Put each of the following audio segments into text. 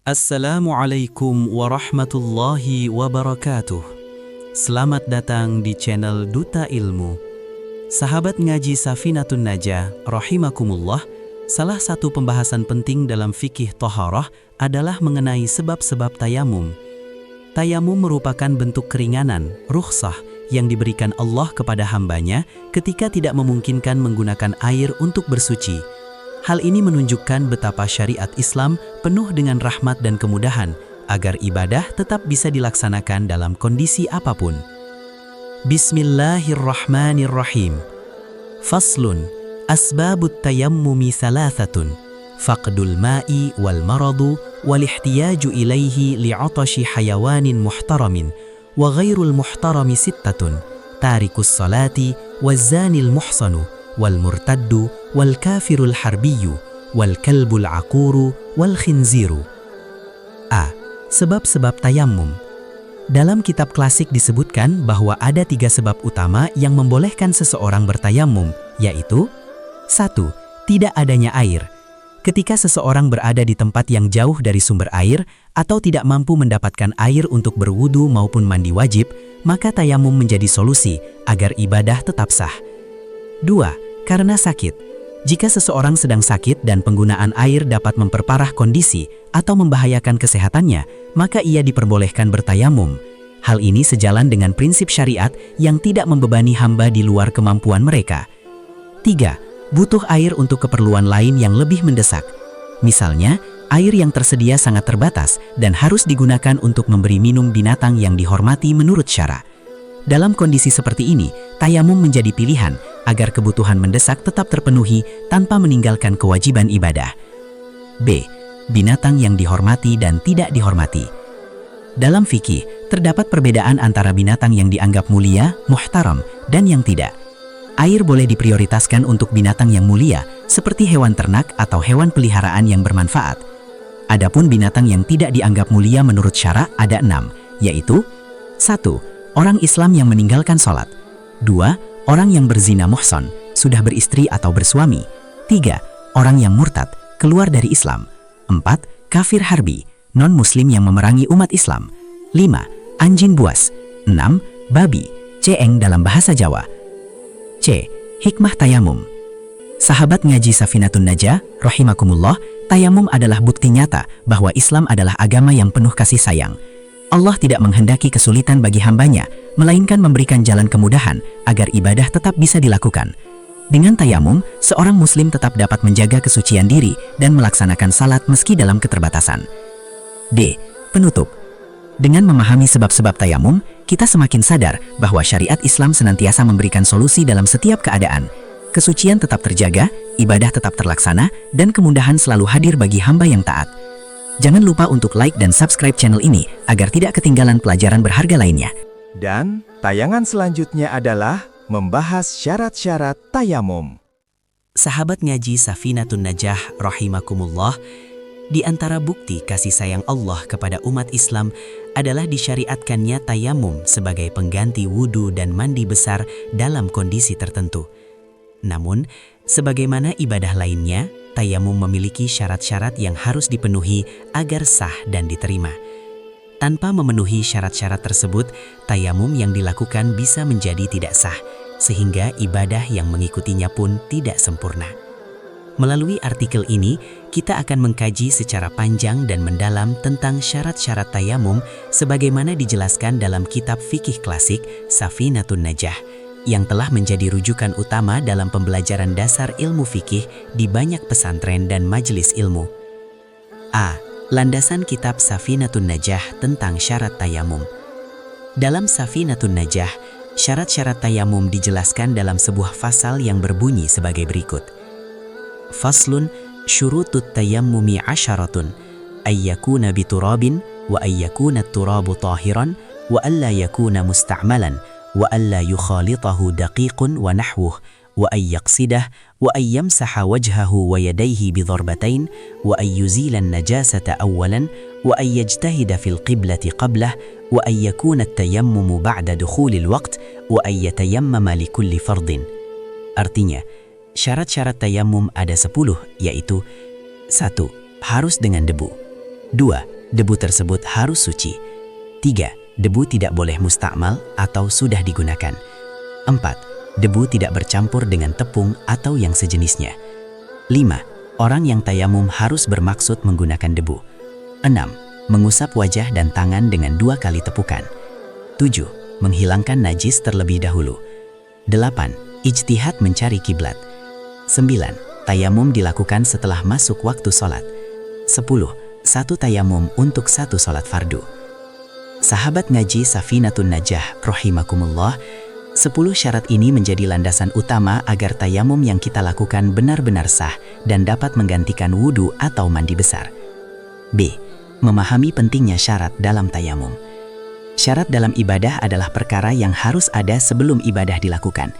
Assalamualaikum warahmatullahi wabarakatuh. Selamat datang di channel Duta Ilmu. Sahabat ngaji Safinatun Najah, rahimakumullah, salah satu pembahasan penting dalam fikih thaharah adalah mengenai sebab-sebab tayamum. Tayamum merupakan bentuk keringanan, rukhsah, yang diberikan Allah kepada hambanya ketika tidak memungkinkan menggunakan air untuk bersuci. Hal ini menunjukkan betapa syariat Islam penuh dengan rahmat dan kemudahan agar ibadah tetap bisa dilaksanakan dalam kondisi apapun. Bismillahirrahmanirrahim. Faslun, asbabut tayammumi thalathatun, faqdul ma'i wal maradu wal ihtiyaju ilaihi li'atashi hayawanin muhtaramin wa ghairul muhtarami sittatun, tarikus salati wazzanil muhsanu wal murtaddu wal kafirul harbiyyu wal kalbul aquru wal khinziru. A. Sebab-sebab tayammum. Dalam kitab klasik disebutkan bahwa ada 3 sebab utama yang membolehkan seseorang bertayammum, yaitu 1. Tidak adanya air. Ketika seseorang berada di tempat yang jauh dari sumber air atau tidak mampu mendapatkan air untuk berwudu maupun mandi wajib, maka tayammum menjadi solusi agar ibadah tetap sah. 2. Karena sakit. Jika seseorang sedang sakit dan penggunaan air dapat memperparah kondisi atau membahayakan kesehatannya, maka ia diperbolehkan bertayamum. Hal ini sejalan dengan prinsip syariat yang tidak membebani hamba di luar kemampuan mereka. 3. Butuh air untuk keperluan lain yang lebih mendesak. Misalnya, air yang tersedia sangat terbatas dan harus digunakan untuk memberi minum binatang yang dihormati menurut syara. Dalam kondisi seperti ini, tayamum menjadi pilihan agar kebutuhan mendesak tetap terpenuhi tanpa meninggalkan kewajiban ibadah. B. Binatang yang dihormati dan tidak dihormati. Dalam fikih, terdapat perbedaan antara binatang yang dianggap mulia, muhtaram, dan yang tidak. Air boleh diprioritaskan untuk binatang yang mulia, seperti hewan ternak atau hewan peliharaan yang bermanfaat. Adapun binatang yang tidak dianggap mulia menurut syara ada 6, yaitu 1. Orang Islam yang meninggalkan sholat. 2. Orang yang berzina muhson, sudah beristri atau bersuami. 3. Orang yang murtad, keluar dari Islam. 4. Kafir harbi, non-muslim yang memerangi umat Islam. 5. Anjing buas. 6. Babi, ceeng dalam bahasa Jawa. C. Hikmah tayamum. Sahabat ngaji Safinatun Najah, rahimakumullah, tayamum adalah bukti nyata bahwa Islam adalah agama yang penuh kasih sayang. Allah tidak menghendaki kesulitan bagi hambanya, melainkan memberikan jalan kemudahan agar ibadah tetap bisa dilakukan. Dengan tayamum, seorang muslim tetap dapat menjaga kesucian diri dan melaksanakan salat meski dalam keterbatasan. D. Penutup. Dengan memahami sebab-sebab tayamum, kita semakin sadar bahwa syariat Islam senantiasa memberikan solusi dalam setiap keadaan. Kesucian tetap terjaga, ibadah tetap terlaksana, dan kemudahan selalu hadir bagi hamba yang taat. Jangan lupa untuk like dan subscribe channel ini agar tidak ketinggalan pelajaran berharga lainnya. Dan tayangan selanjutnya adalah membahas syarat-syarat tayamum. Sahabat ngaji Safinatun Najah, rahimakumullah, di antara bukti kasih sayang Allah kepada umat Islam adalah disyariatkannya tayamum sebagai pengganti wudu dan mandi besar dalam kondisi tertentu. Namun, sebagaimana ibadah lainnya, tayamum memiliki syarat-syarat yang harus dipenuhi agar sah dan diterima. Tanpa memenuhi syarat-syarat tersebut, tayamum yang dilakukan bisa menjadi tidak sah, sehingga ibadah yang mengikutinya pun tidak sempurna. Melalui artikel ini, kita akan mengkaji secara panjang dan mendalam tentang syarat-syarat tayamum sebagaimana dijelaskan dalam kitab fikih klasik Safinatun Najah, yang telah menjadi rujukan utama dalam pembelajaran dasar ilmu fikih di banyak pesantren dan majelis ilmu. A. Landasan kitab Safinatun Najah tentang syarat tayamum. Dalam Safinatun Najah, syarat-syarat tayamum dijelaskan dalam sebuah fasal yang berbunyi sebagai berikut. Faslun, syurutut tayammumi asyaratun, ayyakuna biturabin, wa ayyakuna turabu tahiran, wa alla yakuna musta'malan, wa alla yukhalitahu daqiqun wa nahwuh, wa ay yaqsidah, wa ay yamsaha wajhahu wa yadayhi bidharbatain, wa ay yuzila an-najasata awwalan, wa ay yajtahida fil qiblati qablah, wa ay yakuna at-tayammumu ba'da dukhulil waqt, wa ay yatayammama likulli fardin. Artinya, syarat-syarat tayamum ada 10, yaitu 1. Harus dengan debu. 2. Debu tersebut harus suci. 3. Debu tidak boleh mustakmal atau sudah digunakan. 4. Debu tidak bercampur dengan tepung atau yang sejenisnya. 5. Orang yang tayamum harus bermaksud menggunakan debu. 6. Mengusap wajah dan tangan dengan 2 kali tepukan. 7. Menghilangkan najis terlebih dahulu. 8. Ijtihad mencari kiblat. 9. Tayamum dilakukan setelah masuk waktu sholat. 10. Satu tayamum untuk satu sholat fardu. Sahabat ngaji Safinatun Najah rahimakumullah, 10 syarat ini menjadi landasan utama agar tayamum yang kita lakukan benar-benar sah dan dapat menggantikan wudhu atau mandi besar. B. Memahami pentingnya syarat dalam tayamum. Syarat dalam ibadah adalah perkara yang harus ada sebelum ibadah dilakukan.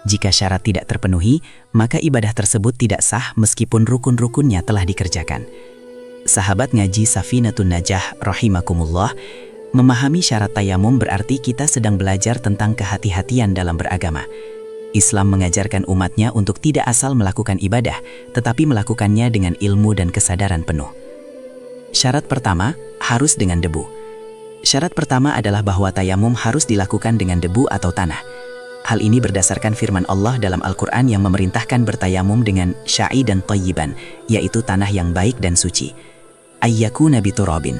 Jika syarat tidak terpenuhi, maka ibadah tersebut tidak sah meskipun rukun-rukunnya telah dikerjakan. Sahabat ngaji Safinatun Najah rahimakumullah, memahami syarat tayamum berarti kita sedang belajar tentang kehati-hatian dalam beragama. Islam mengajarkan umatnya untuk tidak asal melakukan ibadah, tetapi melakukannya dengan ilmu dan kesadaran penuh. Syarat pertama, harus dengan debu. Syarat pertama adalah bahwa tayamum harus dilakukan dengan debu atau tanah. Hal ini berdasarkan firman Allah dalam Al-Quran yang memerintahkan bertayamum dengan sya'i dan thayyiban, yaitu tanah yang baik dan suci. Ayyakuna biturabin.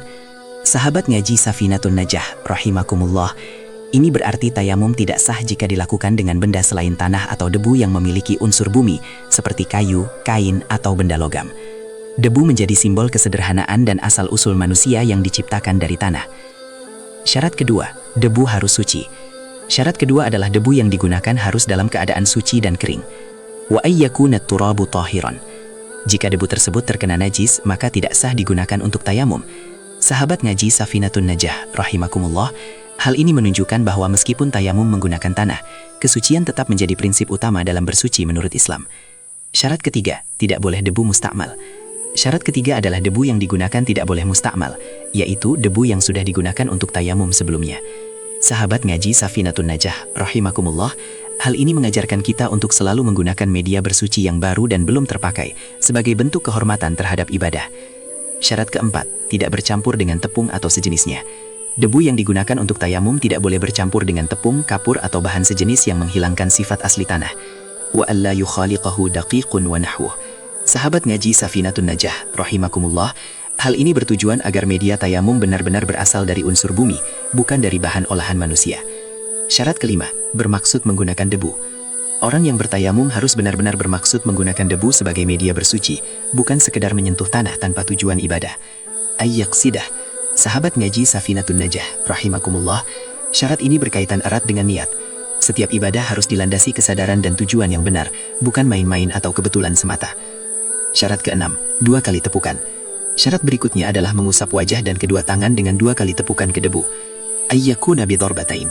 Sahabat ngaji Safinatun Najah rahimakumullah, ini berarti tayamum tidak sah jika dilakukan dengan benda selain tanah atau debu yang memiliki unsur bumi, seperti kayu, kain, atau benda logam. Debu menjadi simbol kesederhanaan dan asal-usul manusia yang diciptakan dari tanah. Syarat kedua, debu harus suci. Syarat kedua adalah debu yang digunakan harus dalam keadaan suci dan kering. Wa ayyakuna turabu tahiran. Jika debu tersebut terkena najis, maka tidak sah digunakan untuk tayamum. Sahabat ngaji Safinatun Najah rahimakumullah, hal ini menunjukkan bahwa meskipun tayamum menggunakan tanah, kesucian tetap menjadi prinsip utama dalam bersuci menurut Islam. Syarat ketiga, tidak boleh debu mustakmal. Syarat ketiga adalah debu yang digunakan tidak boleh mustakmal, yaitu debu yang sudah digunakan untuk tayamum sebelumnya. Sahabat ngaji Safinatun Najah rahimakumullah, hal ini mengajarkan kita untuk selalu menggunakan media bersuci yang baru dan belum terpakai sebagai bentuk kehormatan terhadap ibadah. Syarat keempat, tidak bercampur dengan tepung atau sejenisnya. Debu yang digunakan untuk tayamum tidak boleh bercampur dengan tepung, kapur atau bahan sejenis yang menghilangkan sifat asli tanah. Wa alla yukhaliqahu daqiqun wa nahwuh. Sahabat ngaji Safinatun Najah rahimakumullah, hal ini bertujuan agar media tayamum benar-benar berasal dari unsur bumi, bukan dari bahan olahan manusia. Syarat kelima, bermaksud menggunakan debu. Orang yang bertayamum harus benar-benar bermaksud menggunakan debu sebagai media bersuci, bukan sekedar menyentuh tanah tanpa tujuan ibadah. Ayyaqsidah. Sahabat ngaji Safinatun Najah rahimakumullah, syarat ini berkaitan erat dengan niat. Setiap ibadah harus dilandasi kesadaran dan tujuan yang benar, bukan main-main atau kebetulan semata. Syarat keenam, 2 kali tepukan. Syarat berikutnya adalah mengusap wajah dan kedua tangan dengan 2 kali tepukan ke debu. Ayyakuna bidorbatain.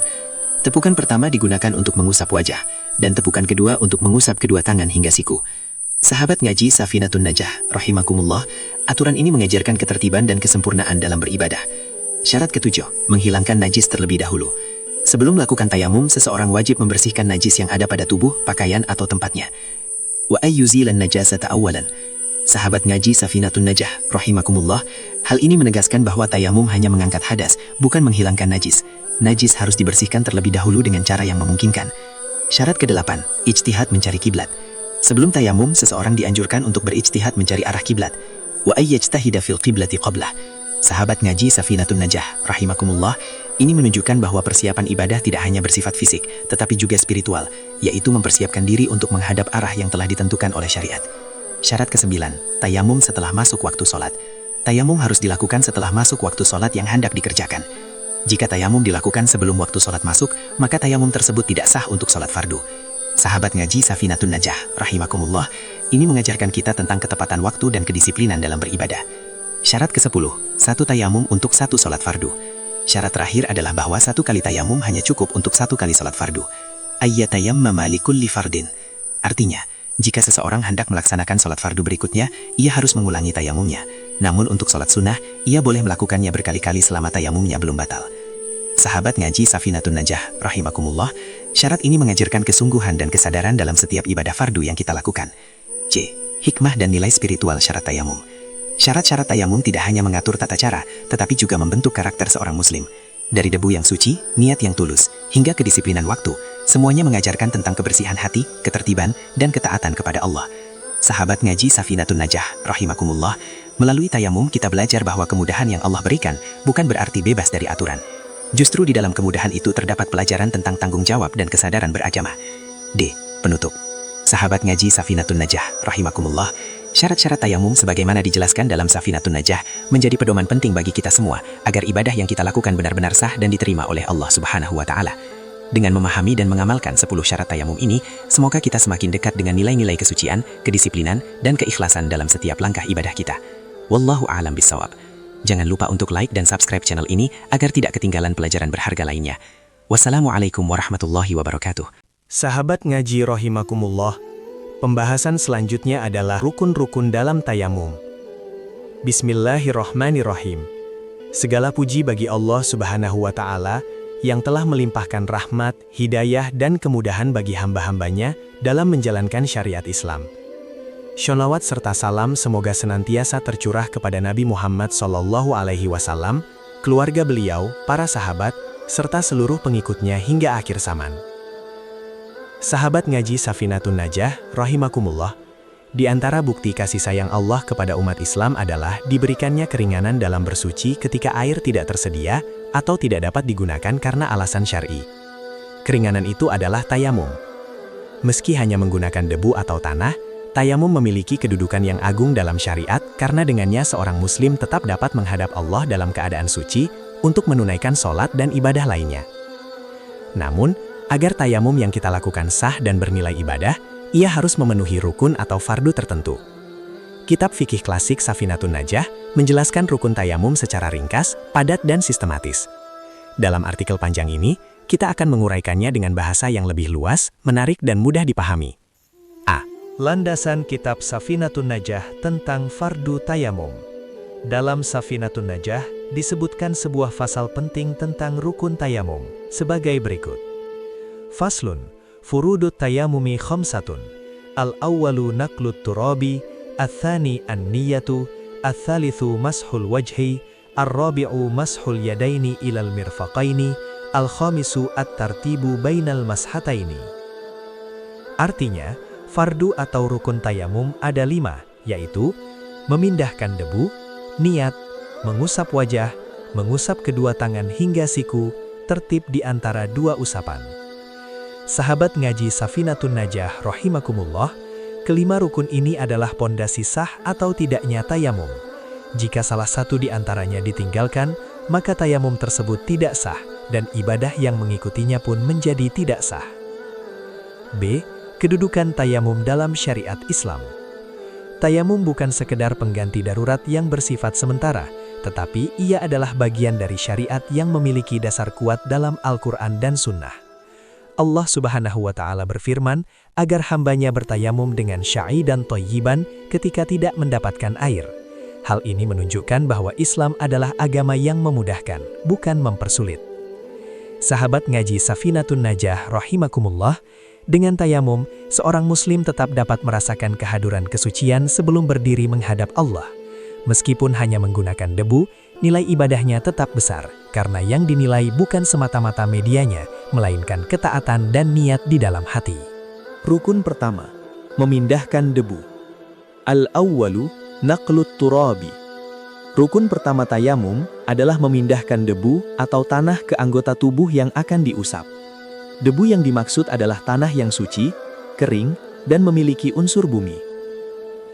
Tepukan pertama digunakan untuk mengusap wajah, dan tepukan kedua untuk mengusap kedua tangan hingga siku. Sahabat ngaji Safinatun Najah rahimakumullah, aturan ini mengajarkan ketertiban dan kesempurnaan dalam beribadah. Syarat ketujuh, menghilangkan najis terlebih dahulu. Sebelum melakukan tayamum, seseorang wajib membersihkan najis yang ada pada tubuh, pakaian, atau tempatnya. Wa ayyuzilan najasata awalan. Sahabat ngaji Safinatun Najah rahimakumullah, hal ini menegaskan bahwa tayamum hanya mengangkat hadas, bukan menghilangkan najis. Najis harus dibersihkan terlebih dahulu dengan cara yang memungkinkan. Syarat ke-8, ijtihad mencari kiblat. Sebelum tayamum, seseorang dianjurkan untuk berijtihad mencari arah kiblat. Wa ayyajtahida fil qiblati qablah. Sahabat ngaji Safinatun Najah rahimakumullah, ini menunjukkan bahwa persiapan ibadah tidak hanya bersifat fisik, tetapi juga spiritual, yaitu mempersiapkan diri untuk menghadap arah yang telah ditentukan oleh syariat. Syarat ke-9, tayamum setelah masuk waktu sholat. Tayamum harus dilakukan setelah masuk waktu sholat yang hendak dikerjakan. Jika tayamum dilakukan sebelum waktu sholat masuk, maka tayamum tersebut tidak sah untuk sholat fardu. Sahabat ngaji Safinatun Najah rahimakumullah, ini mengajarkan kita tentang ketepatan waktu dan kedisiplinan dalam beribadah. Syarat ke-10, 1 tayamum untuk 1 sholat fardu. Syarat terakhir adalah bahwa 1 kali tayamum hanya cukup untuk 1 kali sholat fardu. Ayyatayammama likulli fardin. Artinya, jika seseorang hendak melaksanakan sholat fardu berikutnya, ia harus mengulangi tayamumnya. Namun untuk sholat sunnah, ia boleh melakukannya berkali-kali selama tayamumnya belum batal. Sahabat ngaji Safinatun Najah rahimakumullah, syarat ini mengajarkan kesungguhan dan kesadaran dalam setiap ibadah fardu yang kita lakukan. C. Hikmah dan nilai spiritual syarat tayamum. Syarat-syarat tayamum tidak hanya mengatur tata cara, tetapi juga membentuk karakter seorang muslim. Dari debu yang suci, niat yang tulus, hingga kedisiplinan waktu, semuanya mengajarkan tentang kebersihan hati, ketertiban, dan ketaatan kepada Allah. Sahabat ngaji Safinatun Najah, rahimakumullah, melalui tayamum kita belajar bahwa kemudahan yang Allah berikan bukan berarti bebas dari aturan. Justru di dalam kemudahan itu terdapat pelajaran tentang tanggung jawab dan kesadaran beragama. D. Penutup. Sahabat ngaji Safinatun Najah, rahimakumullah, syarat-syarat tayamum sebagaimana dijelaskan dalam Safinatun Najah menjadi pedoman penting bagi kita semua agar ibadah yang kita lakukan benar-benar sah dan diterima oleh Allah Subhanahu wa Ta'ala. Dengan memahami dan mengamalkan 10 syarat tayamum ini, semoga kita semakin dekat dengan nilai-nilai kesucian, kedisiplinan, dan keikhlasan dalam setiap langkah ibadah kita. Wallahu a'lam bishawab. Jangan lupa untuk like dan subscribe channel ini agar tidak ketinggalan pelajaran berharga lainnya. Wassalamualaikum warahmatullahi wabarakatuh. Sahabat ngaji rahimakumullah, pembahasan selanjutnya adalah rukun-rukun dalam tayamum. Bismillahirrahmanirrahim. Segala puji bagi Allah Subhanahu wa Ta'ala yang telah melimpahkan rahmat, hidayah, dan kemudahan bagi hamba-hambanya dalam menjalankan syariat Islam. Sholawat serta salam semoga senantiasa tercurah kepada Nabi Muhammad SAW, keluarga beliau, para sahabat, serta seluruh pengikutnya hingga akhir zaman. Sahabat ngaji Safinatun Najah, rahimakumullah, di antara bukti kasih sayang Allah kepada umat Islam adalah diberikannya keringanan dalam bersuci ketika air tidak tersedia atau tidak dapat digunakan karena alasan syar'i. Keringanan itu adalah tayamum. Meski hanya menggunakan debu atau tanah, tayamum memiliki kedudukan yang agung dalam syariat karena dengannya seorang muslim tetap dapat menghadap Allah dalam keadaan suci untuk menunaikan sholat dan ibadah lainnya. Namun, agar tayamum yang kita lakukan sah dan bernilai ibadah, ia harus memenuhi rukun atau fardu tertentu. Kitab fikih klasik Safinatun Najah menjelaskan rukun tayamum secara ringkas, padat dan sistematis. Dalam artikel panjang ini, kita akan menguraikannya dengan bahasa yang lebih luas, menarik dan mudah dipahami. A. Landasan kitab Safinatun Najah tentang fardu tayamum. Dalam Safinatun Najah disebutkan sebuah fasal penting tentang rukun tayamum sebagai berikut. Faslun, furudut tayamumi khamsatun. Al-awwalu naqlut turabi, al-thani an-niyatu, al-thalithu mashul wajhi, al-rabi'u mashul yadaini ilal mirfaqaini, al-khamisu at-tartibu bainal mashataini. Artinya, fardu atau rukun tayamum ada 5, yaitu memindahkan debu, niat, mengusap wajah, mengusap kedua tangan hingga siku, tertib di antara 2 usapan. Sahabat ngaji Safinatun Najah rahimakumullah, kelima rukun ini adalah pondasi sah atau tidaknya tayamum. Jika salah satu di antaranya ditinggalkan, maka tayamum tersebut tidak sah dan ibadah yang mengikutinya pun menjadi tidak sah. B. Kedudukan tayamum dalam syariat Islam. Tayamum bukan sekedar pengganti darurat yang bersifat sementara, tetapi ia adalah bagian dari syariat yang memiliki dasar kuat dalam Al-Quran dan Sunnah. Allah Subhanahu wa Ta'ala berfirman agar hambanya bertayamum dengan syai dan thayyiban ketika tidak mendapatkan air. Hal ini menunjukkan bahwa Islam adalah agama yang memudahkan, bukan mempersulit. Sahabat ngaji Safinatun Najah rahimakumullah, dengan tayamum, seorang muslim tetap dapat merasakan kehadiran kesucian sebelum berdiri menghadap Allah. Meskipun hanya menggunakan debu, nilai ibadahnya tetap besar, karena yang dinilai bukan semata-mata medianya, melainkan ketaatan dan niat di dalam hati. Rukun pertama, memindahkan debu. Al-awwalu naqlut turabi. Rukun pertama tayamum adalah memindahkan debu atau tanah ke anggota tubuh yang akan diusap. Debu yang dimaksud adalah tanah yang suci, kering, dan memiliki unsur bumi.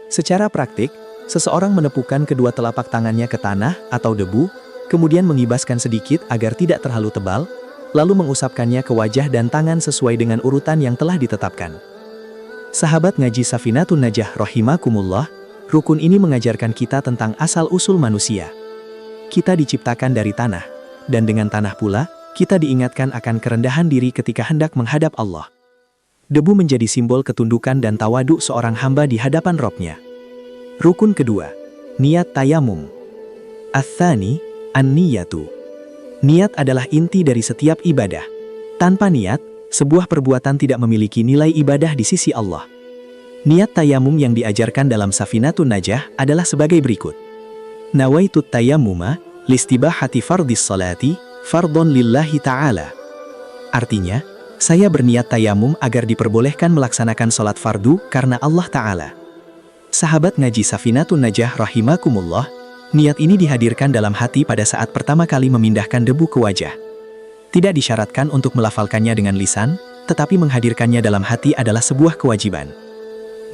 Secara praktik, seseorang menepukkan kedua telapak tangannya ke tanah atau debu, kemudian mengibaskan sedikit agar tidak terlalu tebal, lalu mengusapkannya ke wajah dan tangan sesuai dengan urutan yang telah ditetapkan. Sahabat ngaji Safinatun Najah rahimakumullah, rukun ini mengajarkan kita tentang asal-usul manusia. Kita diciptakan dari tanah, dan dengan tanah pula, kita diingatkan akan kerendahan diri ketika hendak menghadap Allah. Debu menjadi simbol ketundukan dan tawadu seorang hamba di hadapan Robnya. Rukun kedua, niat tayamum. Ats-tsani, an-niyatu. Niat adalah inti dari setiap ibadah. Tanpa niat, sebuah perbuatan tidak memiliki nilai ibadah di sisi Allah. Niat tayamum yang diajarkan dalam Safinatun Najah adalah sebagai berikut. Nawaitut tayammuma listibahati fardis salati fardhon lillahi ta'ala. Artinya, saya berniat tayamum agar diperbolehkan melaksanakan sholat fardu karena Allah Ta'ala. Sahabat ngaji Safinatun Najah rahimakumullah, niat ini dihadirkan dalam hati pada saat pertama kali memindahkan debu ke wajah. Tidak disyaratkan untuk melafalkannya dengan lisan, tetapi menghadirkannya dalam hati adalah sebuah kewajiban.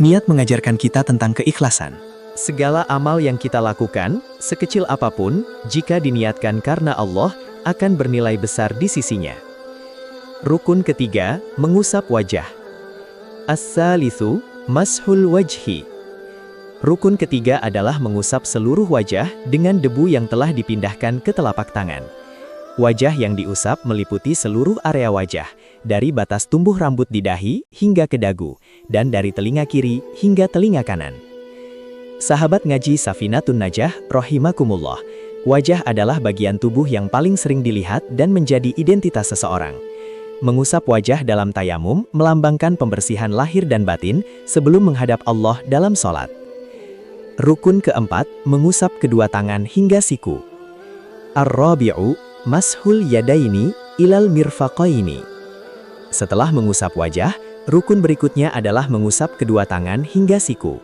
Niat mengajarkan kita tentang keikhlasan. Segala amal yang kita lakukan, sekecil apapun, jika diniatkan karena Allah, akan bernilai besar di sisinya. Rukun ketiga, mengusap wajah. As-salitsu, mashul wajhi. Rukun ketiga adalah mengusap seluruh wajah dengan debu yang telah dipindahkan ke telapak tangan. Wajah yang diusap meliputi seluruh area wajah, dari batas tumbuh rambut di dahi hingga ke dagu, dan dari telinga kiri hingga telinga kanan. Sahabat ngaji Safinatun Najah rahimakumullah, wajah adalah bagian tubuh yang paling sering dilihat dan menjadi identitas seseorang. Mengusap wajah dalam tayamum melambangkan pembersihan lahir dan batin sebelum menghadap Allah dalam sholat. Rukun keempat, mengusap kedua tangan hingga siku. Ar-rabi'u, mashul yadaini ilal mirfaqaini. Setelah mengusap wajah, rukun berikutnya adalah mengusap kedua tangan hingga siku.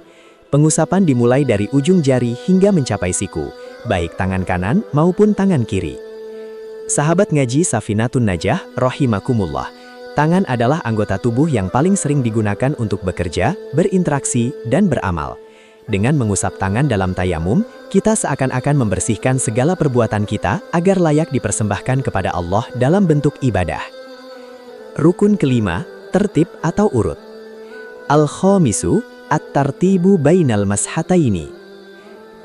Pengusapan dimulai dari ujung jari hingga mencapai siku, baik tangan kanan maupun tangan kiri. Sahabat ngaji Safinatun Najah rahimakumullah, tangan adalah anggota tubuh yang paling sering digunakan untuk bekerja, berinteraksi, dan beramal. Dengan mengusap tangan dalam tayamum, kita seakan-akan membersihkan segala perbuatan kita agar layak dipersembahkan kepada Allah dalam bentuk ibadah. Rukun kelima, tertib atau urut. Al-khamisu, at-tartibu bainal mashataini.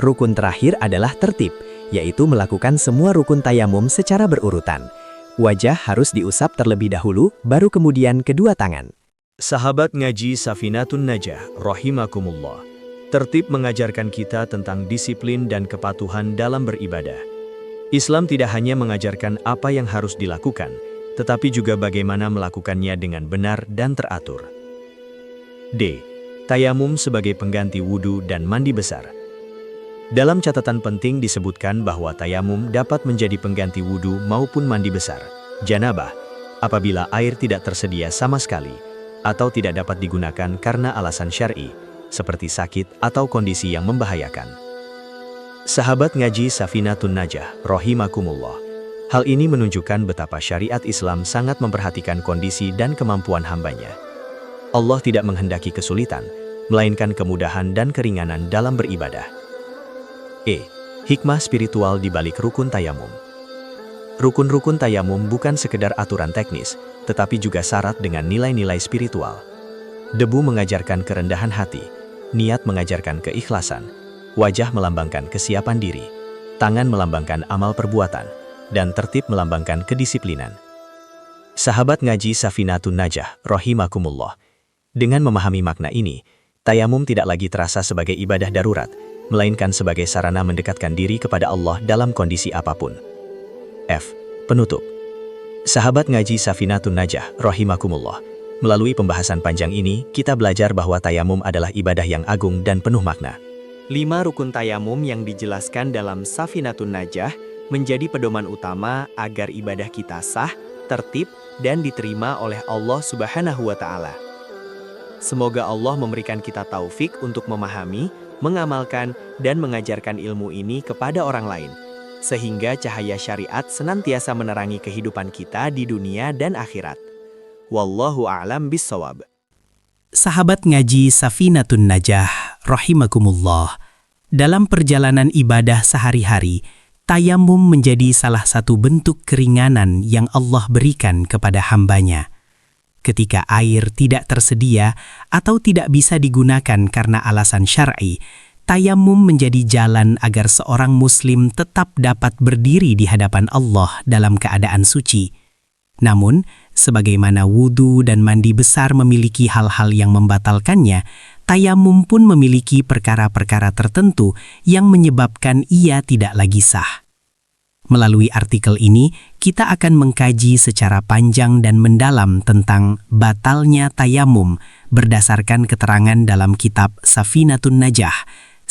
Rukun terakhir adalah tertib, yaitu melakukan semua rukun tayamum secara berurutan. Wajah harus diusap terlebih dahulu, baru kemudian kedua tangan. Sahabat ngaji Safinatun Najah rahimakumullah, tertib mengajarkan kita tentang disiplin dan kepatuhan dalam beribadah. Islam tidak hanya mengajarkan apa yang harus dilakukan, tetapi juga bagaimana melakukannya dengan benar dan teratur. D. Tayamum sebagai pengganti wudhu dan mandi besar. Dalam catatan penting disebutkan bahwa tayamum dapat menjadi pengganti wudhu maupun mandi besar, janabah, apabila air tidak tersedia sama sekali, atau tidak dapat digunakan karena alasan syar'i, seperti sakit atau kondisi yang membahayakan. Sahabat ngaji Safinatun Najah rahimakumullah, hal ini menunjukkan betapa syariat Islam sangat memperhatikan kondisi dan kemampuan hambanya. Allah tidak menghendaki kesulitan, melainkan kemudahan dan keringanan dalam beribadah. Hikmah spiritual di balik rukun tayamum. Rukun-rukun tayamum bukan sekedar aturan teknis, tetapi juga syarat dengan nilai-nilai spiritual. Debu mengajarkan kerendahan hati, niat mengajarkan keikhlasan, wajah melambangkan kesiapan diri, tangan melambangkan amal perbuatan, dan tertib melambangkan kedisiplinan. Sahabat ngaji Safinatun Najah rahimakumullah, dengan memahami makna ini, tayamum tidak lagi terasa sebagai ibadah darurat, melainkan sebagai sarana mendekatkan diri kepada Allah dalam kondisi apapun. Penutup. Sahabat ngaji Safinatun Najah rahimakumullah, melalui pembahasan panjang ini, kita belajar bahwa tayamum adalah ibadah yang agung dan penuh makna. 5 rukun tayamum yang dijelaskan dalam Safinatun Najah menjadi pedoman utama agar ibadah kita sah, tertib, dan diterima oleh Allah Subhanahu wa Ta'ala. Semoga Allah memberikan kita taufik untuk memahami, mengamalkan, dan mengajarkan ilmu ini kepada orang lain, sehingga cahaya syariat senantiasa menerangi kehidupan kita di dunia dan akhirat. Wallahu a'lam bissawab. Sahabat ngaji Safinatun Najah rahimakumullah, dalam perjalanan ibadah sehari-hari, tayamum menjadi salah satu bentuk keringanan yang Allah berikan kepada hambanya. Ketika air tidak tersedia atau tidak bisa digunakan karena alasan syar'i, tayamum menjadi jalan agar seorang muslim tetap dapat berdiri di hadapan Allah dalam keadaan suci. Namun, sebagaimana wudhu dan mandi besar memiliki hal-hal yang membatalkannya, tayamum pun memiliki perkara-perkara tertentu yang menyebabkan ia tidak lagi sah. Melalui artikel ini, kita akan mengkaji secara panjang dan mendalam tentang batalnya tayamum berdasarkan keterangan dalam kitab Safinatun Najah,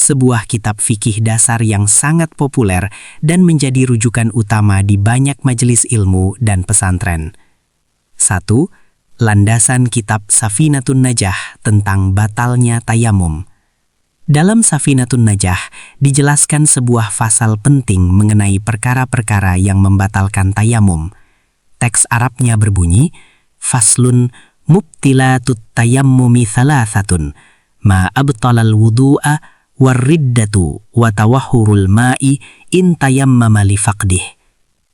sebuah kitab fikih dasar yang sangat populer dan menjadi rujukan utama di banyak majelis ilmu dan pesantren. 1. Landasan kitab Safinatun Najah tentang batalnya tayamum. Dalam Safinatun Najah dijelaskan sebuah fasal penting mengenai perkara-perkara yang membatalkan tayamum. Teks Arabnya berbunyi, Faslun mubtilatut tayammumi thalathatun, ma abtalal wudu'a warriddatu wa tawahhurul ma'i in tayammama li faqdih.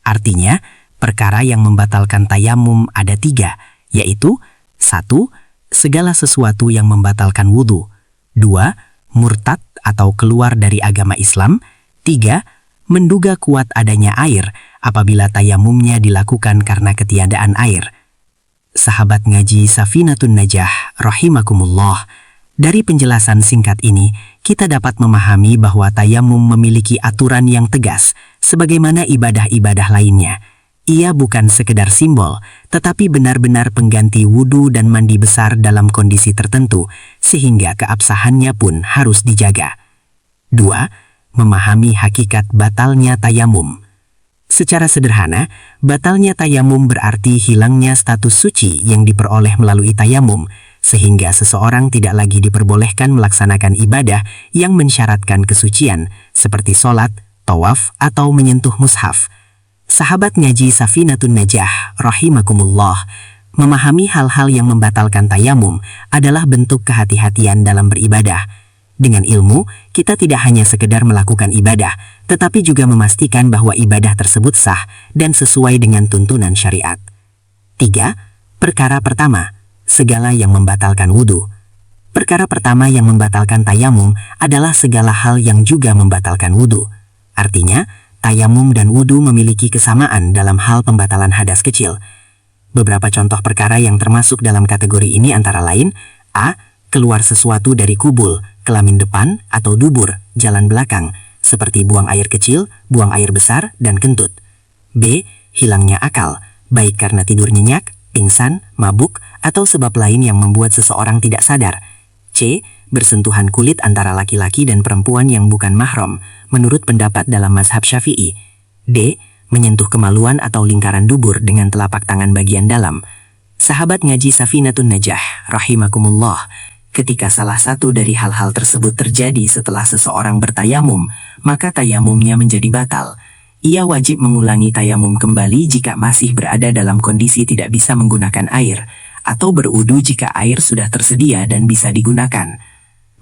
Artinya, perkara yang membatalkan tayamum ada 3, yaitu 1. Segala sesuatu yang membatalkan wudu. 2. Murtad atau keluar dari agama Islam. 3. Menduga kuat adanya air apabila tayamumnya dilakukan karena ketiadaan air. Sahabat ngaji Safinatun Najah, rahimakumullah, dari penjelasan singkat ini, kita dapat memahami bahwa tayamum memiliki aturan yang tegas, sebagaimana ibadah-ibadah lainnya. Ia bukan sekedar simbol, tetapi benar-benar pengganti wudu dan mandi besar dalam kondisi tertentu, sehingga keabsahannya pun harus dijaga. 2. Memahami hakikat batalnya tayamum. Secara sederhana, batalnya tayamum berarti hilangnya status suci yang diperoleh melalui tayamum, sehingga seseorang tidak lagi diperbolehkan melaksanakan ibadah yang mensyaratkan kesucian, seperti sholat, tawaf, atau menyentuh mushaf. Sahabat ngaji Safinatun Najah, rahimakumullah, memahami hal-hal yang membatalkan tayamum adalah bentuk kehati-hatian dalam beribadah. Dengan ilmu, kita tidak hanya sekedar melakukan ibadah, tetapi juga memastikan bahwa ibadah tersebut sah dan sesuai dengan tuntunan syariat. 3. Perkara pertama, segala yang membatalkan wudu. Perkara pertama yang membatalkan tayamum adalah segala hal yang juga membatalkan wudu. Artinya, tayamum dan wudu memiliki kesamaan dalam hal pembatalan hadas kecil. Beberapa contoh perkara yang termasuk dalam kategori ini antara lain: A. Keluar sesuatu dari kubul, kelamin depan, atau dubur, jalan belakang, seperti buang air kecil, buang air besar, dan kentut. B. Hilangnya akal, baik karena tidur nyenyak, pingsan, mabuk, atau sebab lain yang membuat seseorang tidak sadar. C. Bersentuhan kulit antara laki-laki dan perempuan yang bukan mahram, menurut pendapat dalam mazhab Syafi'i. D. Menyentuh kemaluan atau lingkaran dubur dengan telapak tangan bagian dalam. Sahabat ngaji Safinatun Najah, rahimakumullah, ketika salah satu dari hal-hal tersebut terjadi setelah seseorang bertayamum, maka tayamumnya menjadi batal. Ia wajib mengulangi tayamum kembali jika masih berada dalam kondisi tidak bisa menggunakan air, atau berwudu jika air sudah tersedia dan bisa digunakan.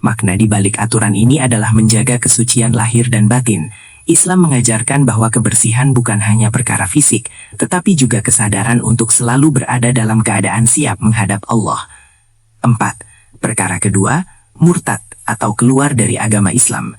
Makna di balik aturan ini adalah menjaga kesucian lahir dan batin. Islam mengajarkan bahwa kebersihan bukan hanya perkara fisik, tetapi juga kesadaran untuk selalu berada dalam keadaan siap menghadap Allah. 4. Perkara kedua, murtad atau keluar dari agama Islam.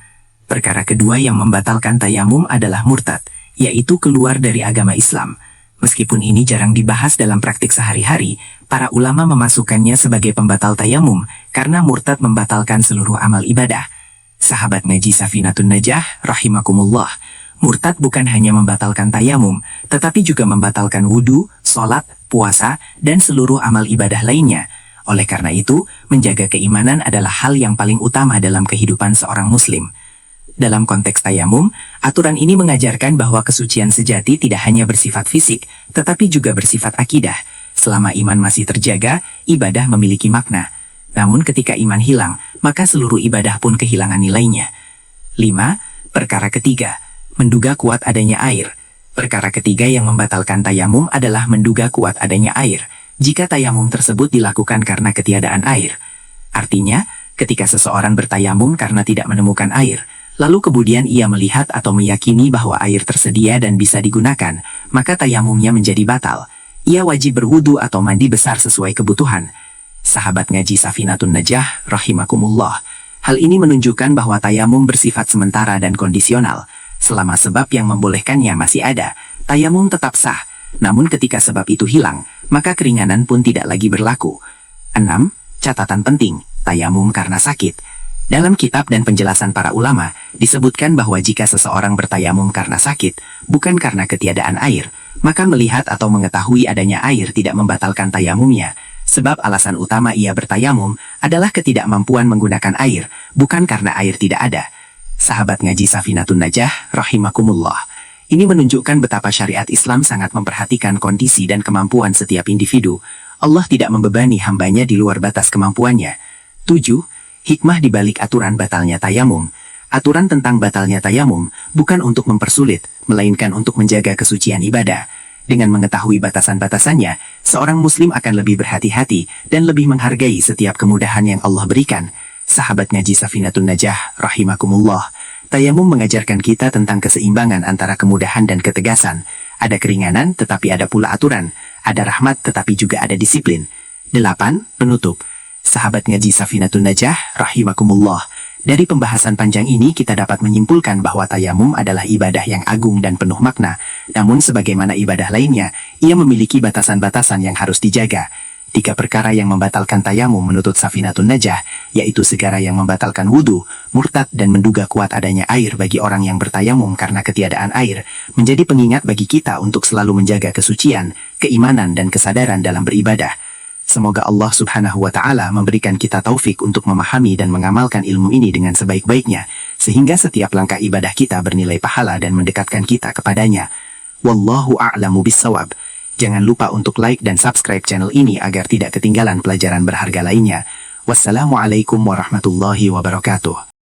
Perkara kedua yang membatalkan tayamum adalah murtad, yaitu keluar dari agama Islam. Meskipun ini jarang dibahas dalam praktik sehari-hari, para ulama memasukkannya sebagai pembatal tayamum karena murtad membatalkan seluruh amal ibadah. Sahabat ngaji Safinatun Najah, rahimakumullah, murtad bukan hanya membatalkan tayamum, tetapi juga membatalkan wudu, sholat, puasa, dan seluruh amal ibadah lainnya. Oleh karena itu, menjaga keimanan adalah hal yang paling utama dalam kehidupan seorang muslim. Dalam konteks tayamum, aturan ini mengajarkan bahwa kesucian sejati tidak hanya bersifat fisik, tetapi juga bersifat akidah. Selama iman masih terjaga, ibadah memiliki makna. Namun ketika iman hilang, maka seluruh ibadah pun kehilangan nilainya. 5. Perkara ketiga, menduga kuat adanya air. Perkara ketiga yang membatalkan tayamum adalah menduga kuat adanya air, jika tayamum tersebut dilakukan karena ketiadaan air. Artinya, ketika seseorang bertayamum karena tidak menemukan air, lalu kemudian ia melihat atau meyakini bahwa air tersedia dan bisa digunakan, maka tayamumnya menjadi batal. Ia wajib berwudu atau mandi besar sesuai kebutuhan. Sahabat ngaji Safinatun Najah, rahimakumullah, hal ini menunjukkan bahwa tayamum bersifat sementara dan kondisional. Selama sebab yang membolehkannya masih ada, tayamum tetap sah. Namun ketika sebab itu hilang, maka keringanan pun tidak lagi berlaku. 6. Catatan penting, tayamum karena sakit. Dalam kitab dan penjelasan para ulama, disebutkan bahwa jika seseorang bertayamum karena sakit, bukan karena ketiadaan air, maka melihat atau mengetahui adanya air tidak membatalkan tayamumnya. Sebab alasan utama ia bertayamum adalah ketidakmampuan menggunakan air, bukan karena air tidak ada. Sahabat ngaji Safinatun Najah, rahimakumullah. Ini menunjukkan betapa syariat Islam sangat memperhatikan kondisi dan kemampuan setiap individu. Allah tidak membebani hambanya di luar batas kemampuannya. 7. Hikmah di balik aturan batalnya tayamum. Aturan tentang batalnya tayamum bukan untuk mempersulit, melainkan untuk menjaga kesucian ibadah. Dengan mengetahui batasan-batasannya, seorang muslim akan lebih berhati-hati dan lebih menghargai setiap kemudahan yang Allah berikan. Sahabat ngaji Safinatun Najah, rahimakumullah. Tayamum mengajarkan kita tentang keseimbangan antara kemudahan dan ketegasan. Ada keringanan tetapi ada pula aturan. Ada rahmat tetapi juga ada disiplin. 8. Penutup. Sahabat ngaji Safinatun Najah, rahimakumullah. Dari pembahasan panjang ini kita dapat menyimpulkan bahwa tayamum adalah ibadah yang agung dan penuh makna. Namun sebagaimana ibadah lainnya, ia memiliki batasan-batasan yang harus dijaga. 3 perkara yang membatalkan tayamum menurut Safinatun Najah, yaitu segala yang membatalkan wudhu, murtad dan menduga kuat adanya air bagi orang yang bertayamum karena ketiadaan air, menjadi pengingat bagi kita untuk selalu menjaga kesucian, keimanan dan kesadaran dalam beribadah. Semoga Allah Subhanahu wa Ta'ala memberikan kita taufik untuk memahami dan mengamalkan ilmu ini dengan sebaik-baiknya, sehingga setiap langkah ibadah kita bernilai pahala dan mendekatkan kita kepadanya. Wallahu a'lamu bissawab. Jangan lupa untuk like dan subscribe channel ini agar tidak ketinggalan pelajaran berharga lainnya. Wassalamualaikum warahmatullahi wabarakatuh.